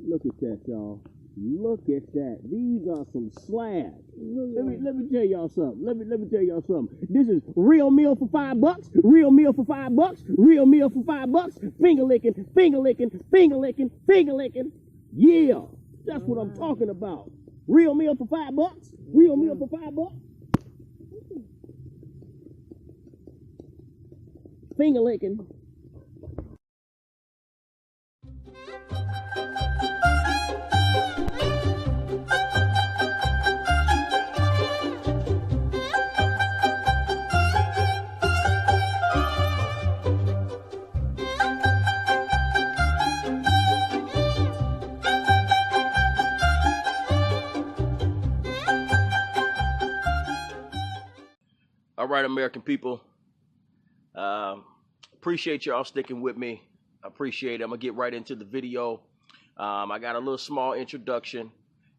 Look at that, y'all. Look at that. These are some slabs. Let me tell y'all something. Let me tell y'all something. This is real meal for $5. Real meal for $5. Real meal for $5. Finger licking, finger licking, finger licking, finger licking. Yeah, that's what I'm talking about. Real meal for $5. Real meal for $5. Finger licking. All right, American people. Appreciate y'all sticking with me. I appreciate it. I'm gonna get right into the video. I got a little small introduction,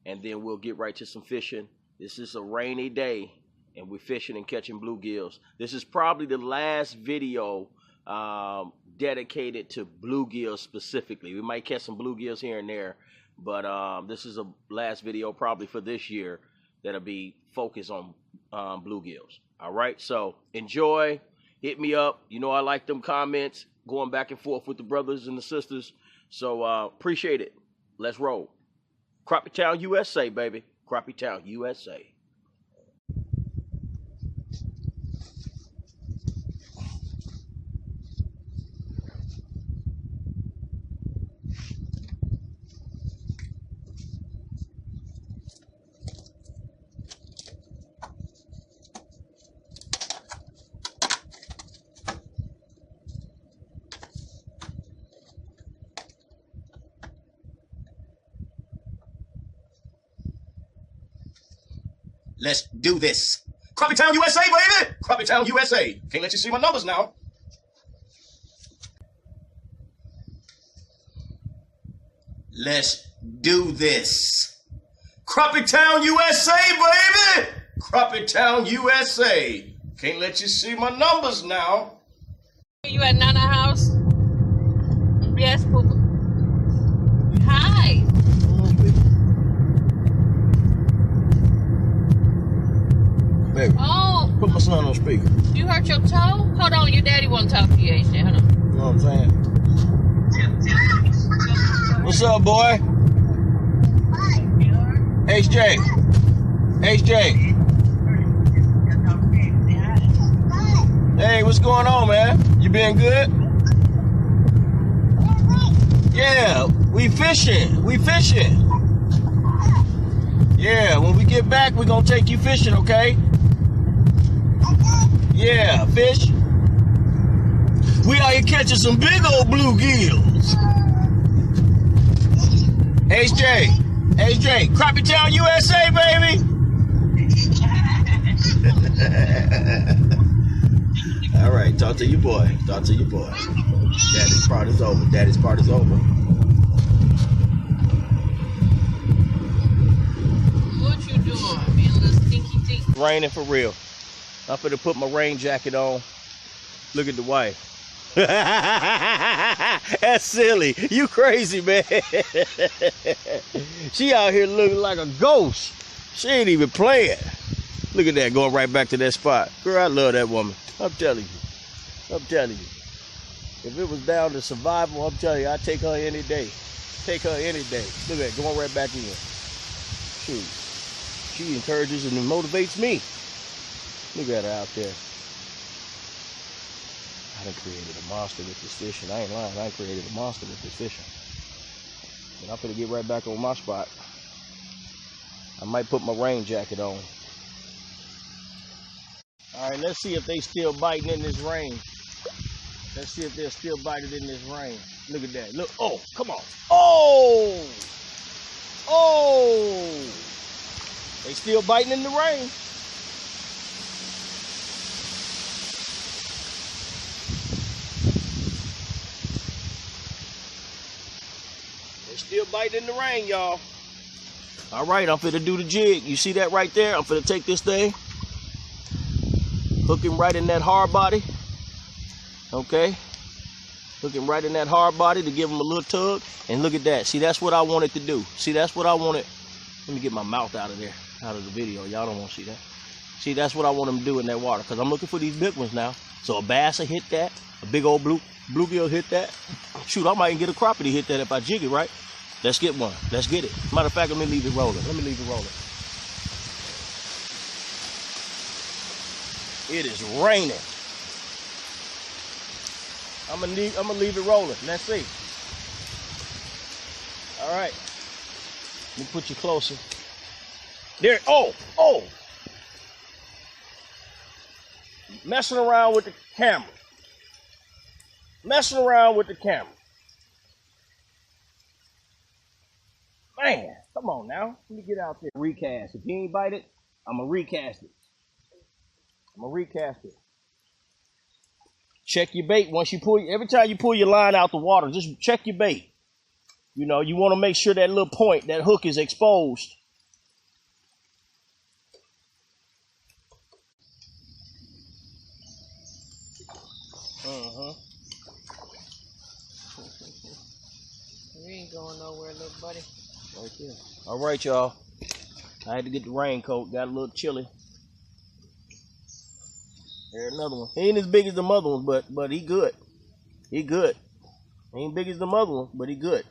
and then we'll get right to some fishing. This is a rainy day, and we're fishing and catching bluegills. This is probably the last video dedicated to bluegills specifically. We might catch some bluegills here and there, but this is a last video probably for this year that'll be focused on bluegills. All right, so enjoy. Hit me up. You know I like them comments, going back and forth with the brothers and the sisters. So appreciate it. Let's roll. Crappie Town, USA, baby. Crappie Town, USA. Let's do this. Crappie Town, USA, baby! Crappie Town, USA. Can't let you see my numbers now. Let's do this. Crappie Town, USA, baby! Crappie Town, USA. Can't let you see my numbers now. You at Nana house? Yes, Poopa. Hi. Baby, oh, put my son on speaker. You hurt your toe? Hold on, your daddy want to talk to you, HJ. Hold on. You know what I'm saying? What's up, boy? HJ. HJ. Hey, what's going on, man? You been good? Yeah, we fishing. We fishing. Yeah, when we get back, we're gonna take you fishing, okay? Yeah, fish. We out here catching some big old bluegills. HJ, Crappie Town, USA, baby. All right, talk to your boy. Talk to your boy. Daddy's part is over. Daddy's part is over. What you doing? Being a little stinky tink. Raining for real. I'm finna put my rain jacket on. Look at the wife. That's silly. You crazy, man. She out here looking like a ghost. She ain't even playing. Look at that, going right back to that spot. Girl, I love that woman. I'm telling you. I'm telling you. If it was down to survival, I'm telling you, I'd take her any day. Take her any day. Look at that, going right back in. Shoot. She encourages and motivates me. Look at her out there. I done created a monster with this fishing. I ain't lying. I created a monster with this fishing. But I'm gonna get right back on my spot. I might put my rain jacket on. All right, let's see if they still biting in this rain. Let's see if they're still biting in this rain. Look at that. Look. Oh, come on. Oh! Oh! They still biting in the rain. Still biting in the rain, y'all. All right, I'm finna do the jig. You see that right there? I'm finna take this thing, hook him right in that hard body. Okay. Hooking right in that hard body to give them a little tug. And look at that. See, that's what I wanted to do. See, that's what I wanted. Let me get my mouth out of there, out of the video. Y'all don't want to see that. See, that's what I want them to do in that water, because I'm looking for these big ones now. So a bass will hit that. A big old bluegill hit that. Shoot, I might even get a crappie to hit that if I jig it right. Let's get one. Let's get it. Matter of fact, let me leave it rolling. Let me leave it rolling. It is raining. I'm gonna leave it rolling. Let's see. All right. Let me put you closer. There. Oh. Messing around with the camera. Messing around with the camera. Man, come on now. Let me get out there. Recast. If he ain't bite it, I'm gonna recast it. Check your bait once you pull. Every time you pull your line out the water, just check your bait. You know, you want to make sure that little point, that hook is exposed. You ain't going nowhere, little buddy. Right there. All right, y'all. I had to get the raincoat. Got a little chilly. There's another one. He ain't as big as the other ones, but he good. He good. He ain't big as the other ones, but he good.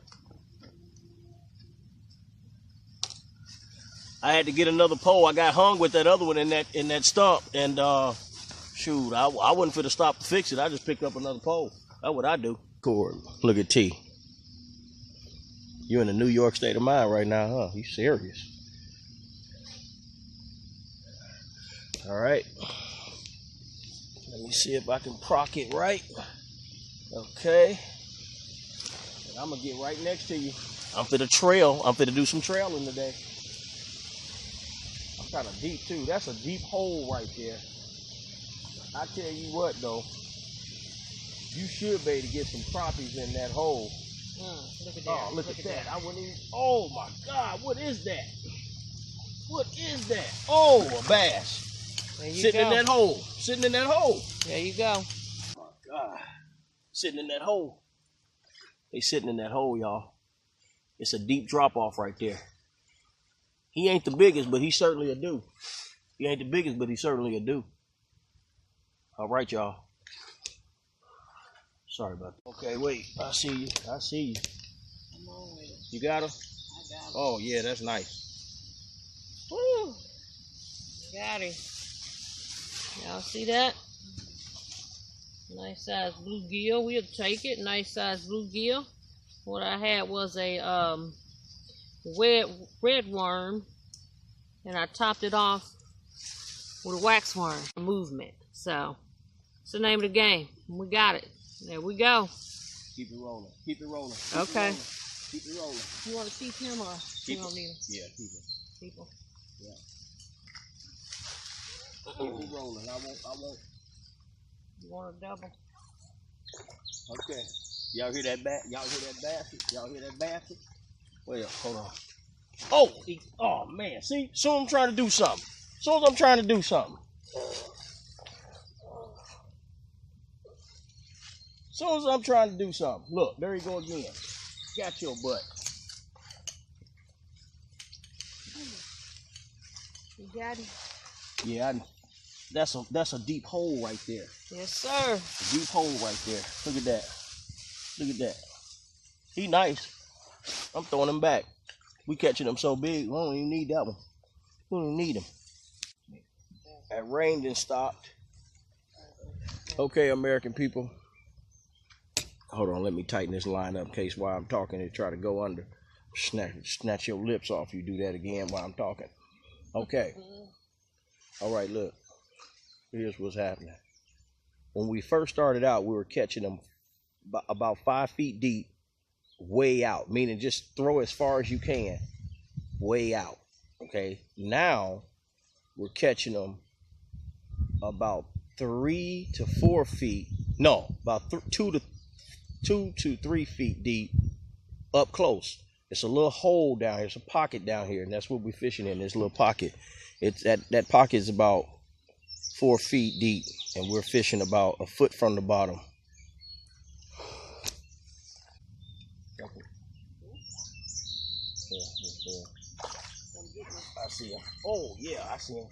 I had to get another pole. I got hung with that other one in that stump, and shoot, I wasn't finna stop to fix it. I just picked up another pole. That's what I do. Cord. Look at T. You in a New York state of mind right now, huh? You serious? All right. Let me see if I can proc it right. Okay. And I'm gonna get right next to you. I'm finna trail. I'm finna do some trailing today. I'm kind of deep too. That's a deep hole right there. I tell you what though, you should be able to get some crappies in that hole. Look at that. Oh, look at that. I wouldn't even. Oh my God, what is that? What is that? Oh, a bass. Sitting in that hole. Sitting in that hole. There you go. Oh my God. Sitting in that hole. They sitting in that hole, y'all. It's a deep drop off right there. He ain't the biggest, but he certainly a do. He ain't the biggest, but he certainly a do. All right, y'all. Sorry about that. Okay, wait. I see you. I see you. Come on with it. You got him? I got him. Oh, yeah, that's nice. Woo! Got him. Y'all see that? Nice size bluegill. We'll take it. Nice size bluegill. What I had was a red worm, and I topped it off with a wax worm movement. So it's the name of the game. We got it. There we go. Keep it rolling. Keep it rolling. Okay. Keep it rolling. You want to keep him or you don't need him? Yeah, keep it. Keep him. Yeah. Keep it rolling. I won't. You want a double? Okay. Y'all hear that Y'all hear that basket? Y'all hear that basket? Well, hold on. Oh, oh man. See, soon I'm trying to do something. Soon as I'm trying to do something. Soon as I'm trying to do something. Look, there you go again. Got your butt. You got him? Yeah, that's a deep hole right there. Yes, sir. A deep hole right there. Look at that. Look at that. He nice. I'm throwing him back. We catching him so big, we don't even need that one. We don't even need him. That rain done stopped. Okay, American people. Hold on, let me tighten this line up in case while I'm talking it try to go under. Snatch your lips off. You do that again while I'm talking. Okay. All right, look. Here's what's happening. When we first started out, we were catching them about 5 feet deep, way out, meaning just throw as far as you can, way out. Okay. Now we're catching them about 3 to 4 feet. No, about 2 to 3 feet deep, up close. It's a little hole down here. It's a pocket down here, and that's what we're fishing in. This little pocket. It's that pocket is about 4 feet deep, and we're fishing about a foot from the bottom. I see him. Oh, yeah, I see him.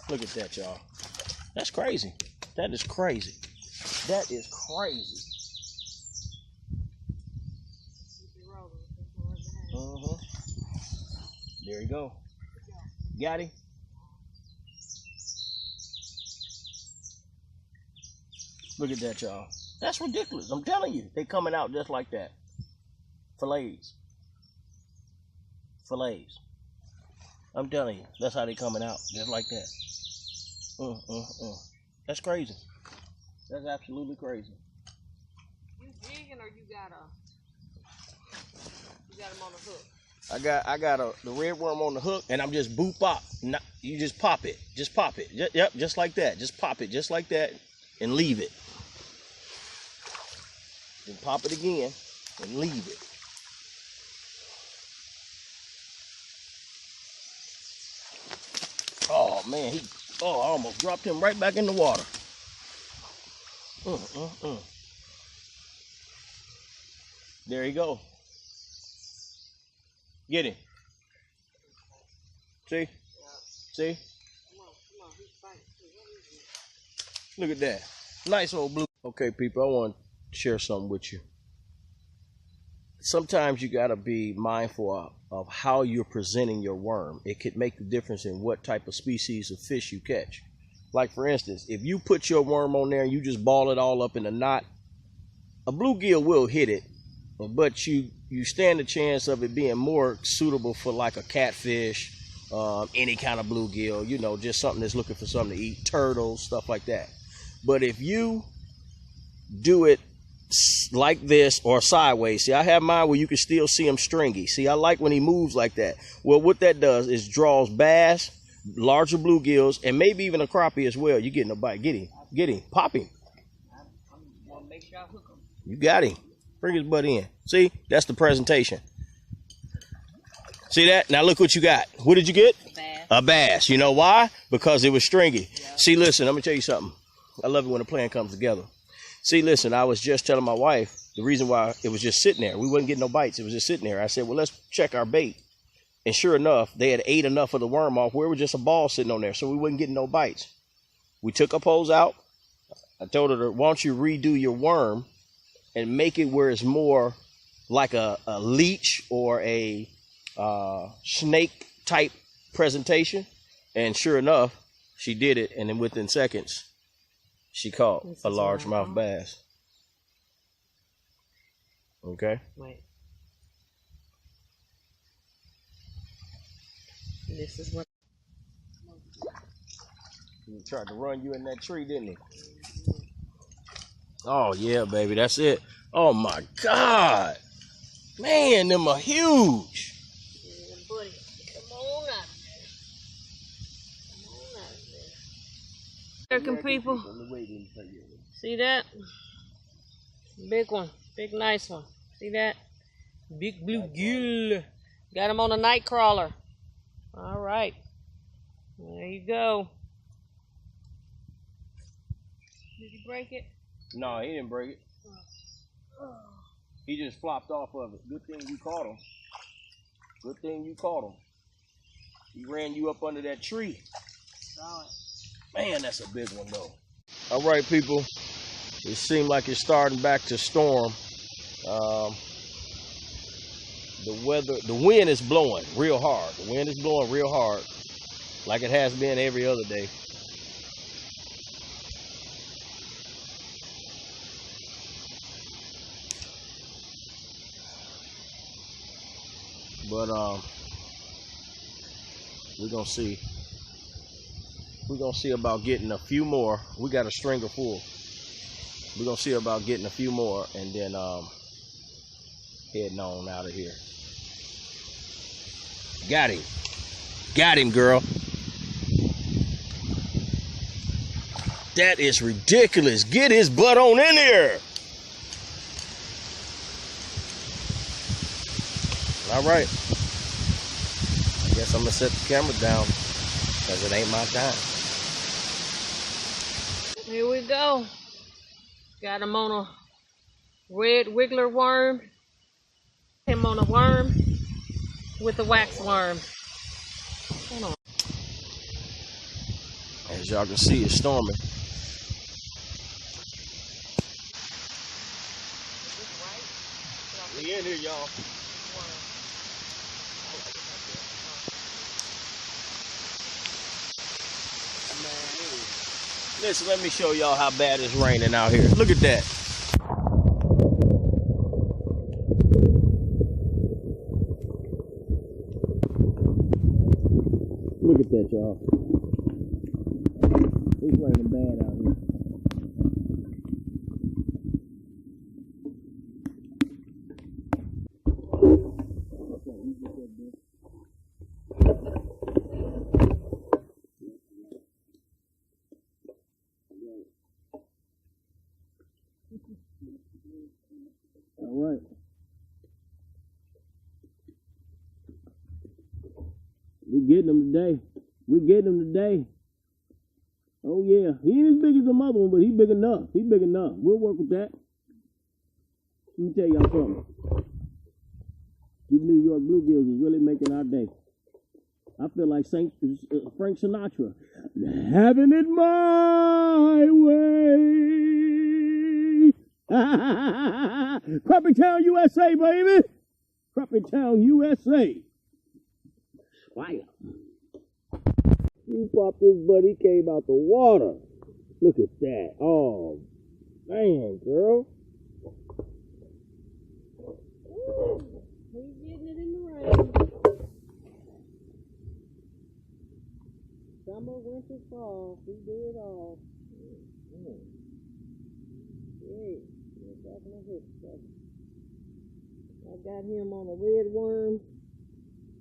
Look at that, y'all. That's crazy. That is crazy. That is crazy. There you go. Got him. Look at that, y'all. That's ridiculous. I'm telling you. They coming out just like that. Fillets. Fillets. I'm telling you. That's how they coming out. Just like that. That's crazy. That's absolutely crazy. You jigging or you got him on the hook? I got the red worm on the hook, and I'm just boop pop. You just pop it. Just pop it. Yep, just like that. Just pop it just like that and leave it. Then pop it again and leave it. Oh man, I almost dropped him right back in the water. There you go. Get him. See? See? Look at that. Nice old blue. Okay, people, I want to share something with you. Sometimes you got to be mindful of how you're presenting your worm. It could make the difference in what type of species of fish you catch. Like, for instance, if you put your worm on there and you just ball it all up in a knot, a bluegill will hit it, but you stand a chance of it being more suitable for like a catfish, any kind of bluegill, you know, just something that's looking for something to eat, turtles, stuff like that. But if you do it like this or sideways, see, I have mine where you can still see him stringy. See, I like when he moves like that. Well, what that does is draws bass, larger bluegills, and maybe even a crappie as well. You getting a bite. Get him, pop him. You got him. Bring his butt in. See, that's the presentation. See that? Now look what you got. What did you get? A bass. You know why? Because it was stringy. Yeah. See, listen, I'm gonna tell you something. I love it when a plan comes together. See, listen, I was just telling my wife the reason why it was just sitting there. We wasn't getting no bites. It was just sitting there. I said, well, let's check our bait. And sure enough, they had ate enough of the worm off where it was just a ball sitting on there, so we wasn't getting no bites. We took our poles out. I told her, why don't you redo your worm and make it where it's more like a leech or a snake type presentation. And sure enough, she did it, and then within seconds, she caught a largemouth bass. Okay? Wait. This is what he tried to run you in that tree, didn't he? Oh yeah, baby, that's it. Oh my God, man, them are huge. Yeah, buddy, come on out there. Come on out there. American people, see that? Big one, big nice one. See that? Big bluegill. Got him on a night crawler. All right, there you go. Did you break it? No, he didn't break it. He just flopped off of it. Good thing you caught him. Good thing you caught him. He ran you up under that tree. Man, that's a big one though. All right, people. It seemed like it's starting back to storm. The wind is blowing real hard. The wind is blowing real hard, like it has been every other day. But we're gonna see. We're gonna see about getting a few more. We got a stringer full. We're gonna see about getting a few more, and then heading on out of here. Got him. Got him, girl. That is ridiculous. Get his butt on in here. All right. I guess I'm going to set the camera down because it ain't my time. Here we go. Got him on a red wiggler worm. Him on a worm. with the wax worm. Hold on. As y'all can see, it's storming. We in here, y'all. Listen, let me show y'all how bad it's raining out here. Look at that. Look at that, y'all. It's raining bad out here. All right. We getting them today. We getting him today. Oh yeah, he ain't as big as the mother one, but he big enough. He big enough. We'll work with that. Let me tell y'all something. These New York bluegills is really making our day. I feel like Frank Sinatra, having it my way. Crappie Town, USA, baby. Crappie Town, USA. Fire. He popped his butt, he came out the water. Look at that. Oh, man, girl. He's getting it in the rain. Summer, winter, fall. We do it all. Yeah, get back in the hook, brother. I got him on a red worm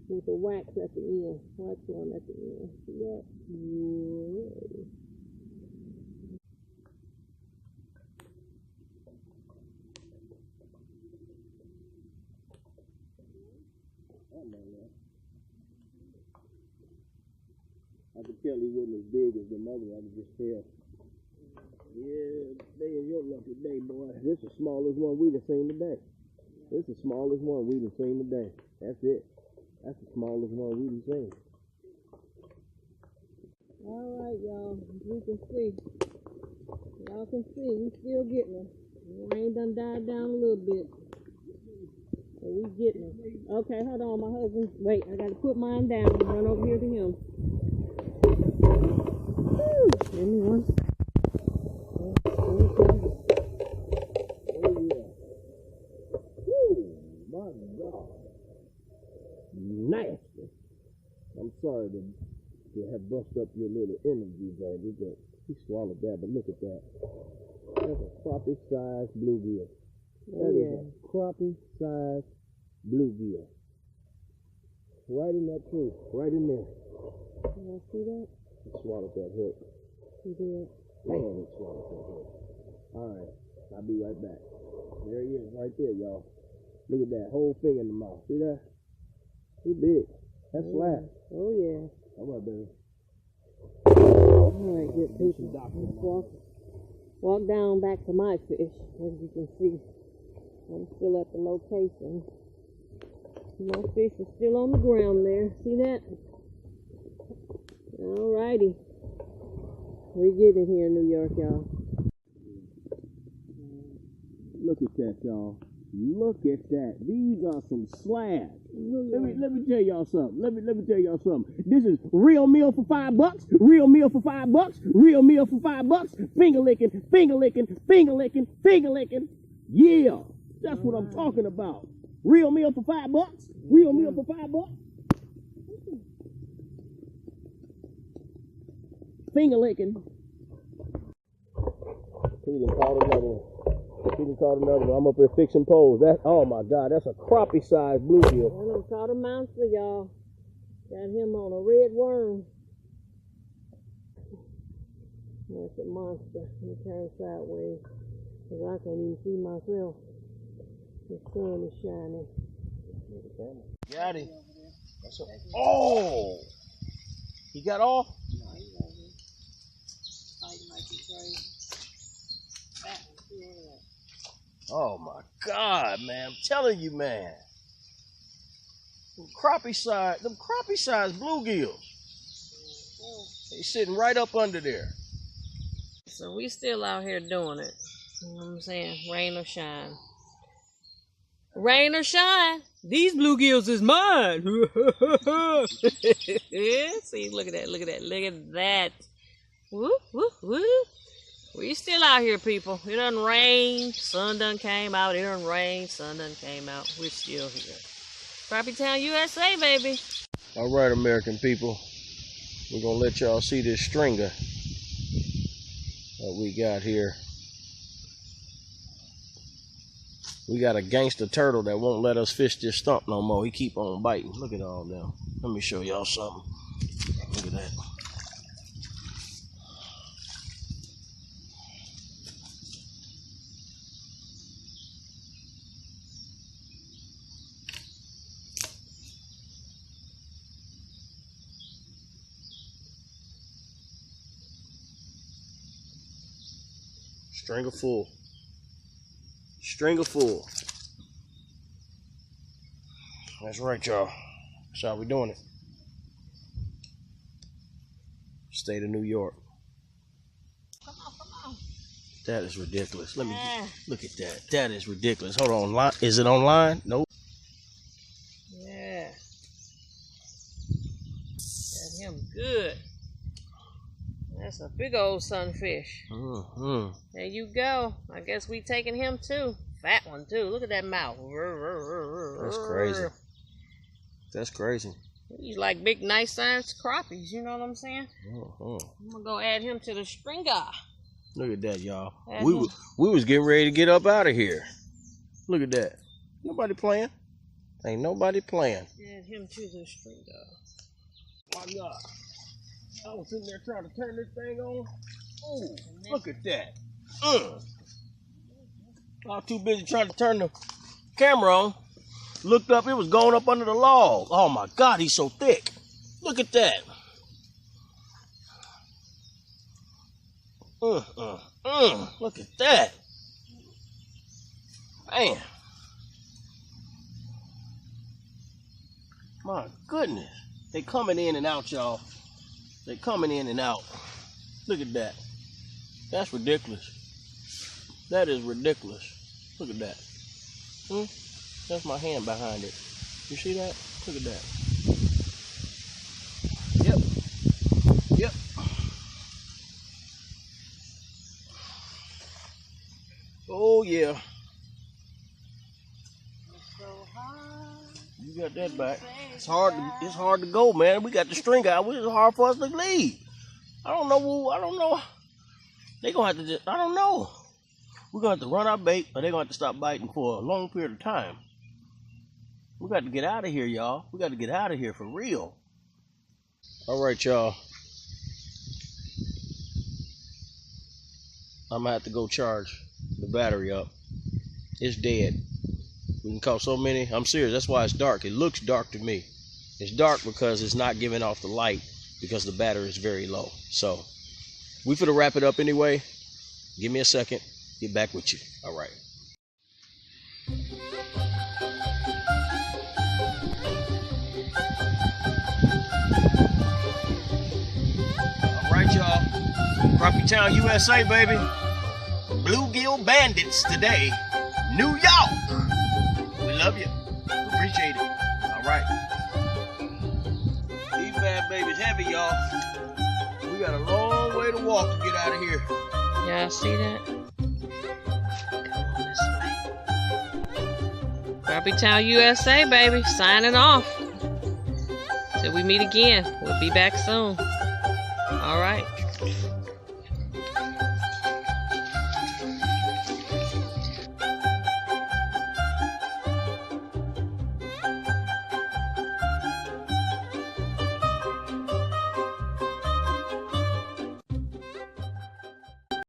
with a wax at the end. Wax worm at the end. See that? Yeah. I could tell he wasn't as big as the mother. I could just tell. Yeah, they in your lucky day, boy. This is the smallest one we've seen today. This is the smallest one we've seen today. That's it. That's the smallest one we've seen. All right, y'all. You can see. Y'all can see. We still getting them. The rain done died down a little bit. So we getting them. Okay, hold on, my husband. Wait, I got to put mine down and run over here to him. Woo, give me one. Nasty. I'm sorry to have bust up your little energy, baby, but he swallowed that. But look at that. That's a crappie-sized bluegill. That is a crappie-sized bluegill. Right in that tree. Right in there. Can I see that? He swallowed that hook. He did. Man, he swallowed that hook. All right. I'll be right back. There he is, right there, y'all. Look at that whole thing in the mouth. See that? He big. That's flat. Oh, yeah. All right, baby. All right, good people. Let's walk down back to my fish. As you can see, I'm still at the location. My fish is still on the ground there. See that? All righty. We get it here in New York, y'all. Look at that, y'all. Look at that. These are some slabs. Let me tell y'all something. Let me tell y'all something. This is real meal for $5. Real meal for $5. Real meal for $5. Finger licking, finger licking, finger licking, finger licking. Yeah, that's what I'm talking about. Real meal for $5. Real meal for $5. Finger licking. He done caught another one. I'm up here fixing poles. That, oh my God, that's a crappie-sized bluegill. I done caught a monster, y'all. Got him on a red worm. That's a monster. Let me turn sideways, because I can't even see myself. The sun is shining. Got him. Oh! He got off? No, he doesn't. Fighting like he's crazy. Oh my God, man. I'm telling you, man. Them crappie size bluegills. They sitting right up under there. So we still out here doing it. You know what I'm saying? Rain or shine. Rain or shine, these bluegills is mine. See, look at that, look at that, look at that. Woo, woo, woo. We still out here, people. It done rained, sun done came out. It done rained, sun done came out. We're still here. Crappie Town, USA, baby. All right, American people. We're going to let y'all see this stringer that we got here. We got a gangster turtle that won't let us fish this stump no more. He keep on biting. Look at all them. Let me show y'all something. Look at that. Stringer full. Stringer full. That's right, y'all. That's how we doing it. State of New York. Come on. That is ridiculous. Let me look at that. That is ridiculous. Hold on. Is it online? Nope. Yeah. Got him good. That's a big old sunfish. There you go. I guess we taking him too. Fat one too. Look at that mouth. That's crazy. That's crazy. He's like big, nice sized crappies. You know what I'm saying? I'm gonna go add him to the stringer. Look at that, y'all. We was getting ready to get up out of here. Look at that. Nobody playing. Ain't nobody playing. Add him to the stringer. My God. I was sitting there trying to turn this thing on. Oh, look at that. I was too busy trying to turn the camera on. Looked up, it was going up under the log. Oh my God, he's so thick. Look at that. Look at that. Man. My goodness. They coming in and out, y'all. They coming in and out. Look at that. That's ridiculous. That is ridiculous. Look at that. That's my hand behind it. You see that? Look at that. Yep. Oh yeah. You got that back. It's hard to go, man. We got the string out. It's hard for us to leave. I don't know. They gonna have to just, I don't know. We're gonna have to run our bait, or they're gonna have to stop biting for a long period of time. We got to get out of here, y'all. We got to get out of here for real. All right, y'all. I'm gonna have to go charge the battery up. It's dead. We can caught so many. I'm serious. That's why it's dark. It looks dark to me. It's dark because it's not giving off the light because the battery is very low. So we finna wrap it up anyway. Give me a second. Get back with you. All right. All right, y'all. Crappie Town, USA, baby. Bluegill Bandits today. New York. We love you. Appreciate it. All right. These bad babies heavy, y'all. We got a long way to walk to get out of here. Y'all see that? Come on this way. Crappie Town, USA, baby. Signing off. Till we meet again. We'll be back soon. All right.